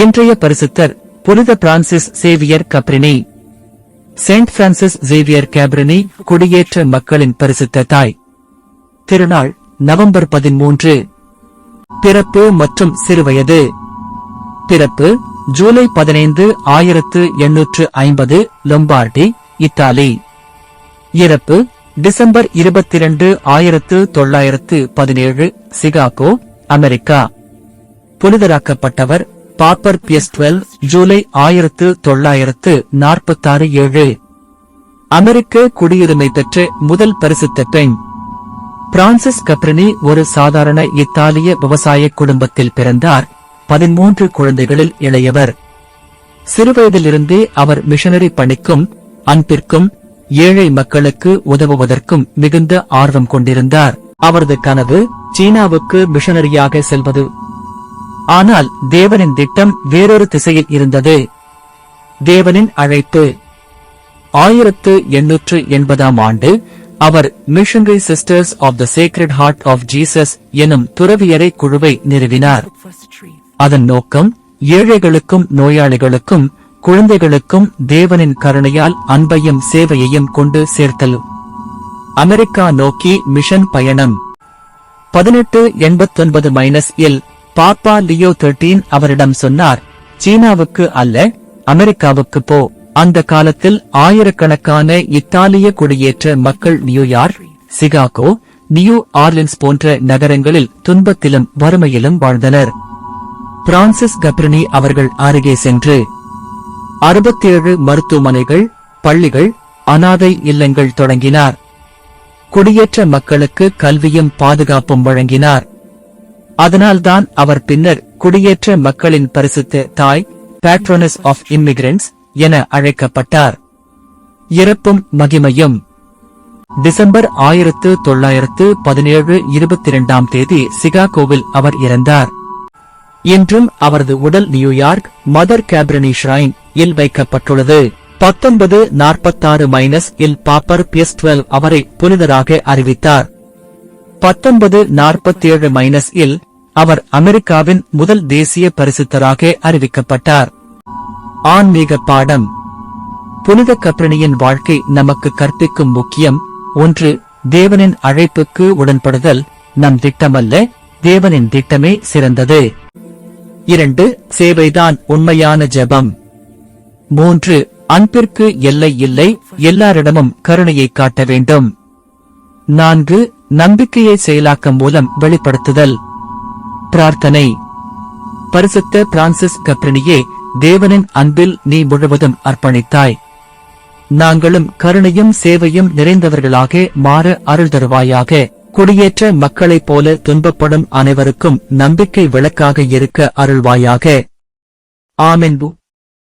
இன்றைய பரிசுத்தர் புனித Francis Xavier Cabrini. Saint Francis Xavier Cabrini குடியேற்ற மக்களின் பரிசுத்த தாய். திருநாள் நவம்பர் 13. பிறப்பு மற்றும் சிறுவயது. பிறப்பு ஜூலை 15, 1850 லொம்பார்டி, இத்தாலி. இறப்பு டிசம்பர் 22, 1917 சிகாகோ, அமெரிக்கா. புனிதராக்கப்பட்டவர் பாப்பர் பியஸ் 12 ஜூலை 1946 7. அமெரிக்க குடியுரிமை பெற்ற முதல் பரிசுத்த பெண். பிரான்சிஸ் கப்ரினி ஒரு சாதாரண இத்தாலிய விவசாய குடும்பத்தில் பிறந்தார். 13 குழந்தைகளில் இளையவர். சிறுவயதிலிருந்தே அவர் மிஷனரி பணிக்கும் அன்பிற்கும் ஏழை மக்களுக்கு உதவுவதற்கும் மிகுந்த ஆர்வம் கொண்டிருந்தார். அவரது கனவு சீனாவுக்கு மிஷனரியாக செல்வது. ஆனால் தேவனின் திட்டம் வேறொரு திசையில் இருந்தது. தேவனின் அழைப்பு. 1880 ஆண்டு அவர் missionary sisters of the sacred heart of Jesus எனும் துறவியரை குழுவை நிறுவினார். அதன் நோக்கம் ஏழைகளுக்கும் நோயாளிகளுக்கும் குழந்தைகளுக்கும் தேவனின் கருணையால் அன்பையும் சேவையையும் கொண்டு சேர்த்தல். அமெரிக்கா நோக்கி மிஷன் பயணம். 1889 பாப்பா லியோ 13 அவரிடம் சொன்னார், சீனாவுக்கு அல்ல, அமெரிக்காவுக்கு போ. அந்த காலத்தில் ஆயிரக்கணக்கான இத்தாலிய குடியேற்ற மக்கள் நியூயார்க், சிகாகோ, நியூ ஆர்லின்ஸ் போன்ற நகரங்களில் துன்பத்திலும் வறுமையிலும் வாழ்ந்தனர். பிரான்சிஸ் கப்ரினி அவர்கள் அருகே சென்று 67 மருத்துவமனைகள், பள்ளிகள், அனாதை இல்லங்கள் தொடங்கினார். குடியேற்ற மக்களுக்கு கல்வியும் பாதுகாப்பும் வழங்கினார். அதனால்தான் அவர் பின்னர் குடியேற்ற மக்களின் பரிசுத்த தாய், பேட்ரோனஸ் ஆஃப் இம்மிகிரன்ட்ஸ் என அழைக்கப்பட்டார். இறப்பும் மகிமையும். டிசம்பர் 1917 22 சிகாகோவில் அவர் இறந்தார். இன்றும் அவரது உடல் நியூயார்க் மதர் கேப்ரினி ஷ்ரைன் இல் வைக்கப்பட்டுள்ளது. 1946 பாப்பர் பியஸ் 12 அவரை புனிதராக அறிவித்தார். 1947 அவர் அமெரிக்காவின் முதல் தேசிய பரிசுத்தராக அறிவிக்கப்பட்டார். ஆன்மீக பாடம். புனித கப்ரினியின் வாழ்க்கை நமக்கு கற்பிக்கும் முக்கியம். 1. தேவனின் அழைப்புக்கு உடன்படுதல். நம் திட்டமல்ல, தேவனின் திட்டமே சிறந்தது. 2. சேவைதான் உண்மையான ஜெபம். 3. அன்பிற்கு எல்லை இல்லை, எல்லாரிடமும் கருணையை காட்ட வேண்டும். 4. நம்பிக்கையை செயலாக்கம் மூலம் வெளிப்படுத்துதல். பிரார்த்தனை. பரிசுத்த பிரான்சிஸ் கப்ரினியே, தேவனின் அன்பில் நீ முழுவதும் அர்ப்பணித்தாய். நாங்களும் கருணையும் சேவையும் நிறைந்தவர்களாக மாற அருள் தருவாயாக. குடியேற்ற மக்களைப் போல துன்பப்படும் அனைவருக்கும் நம்பிக்கை விளக்காக இருக்க அருள்வாயாக. ஆமென்.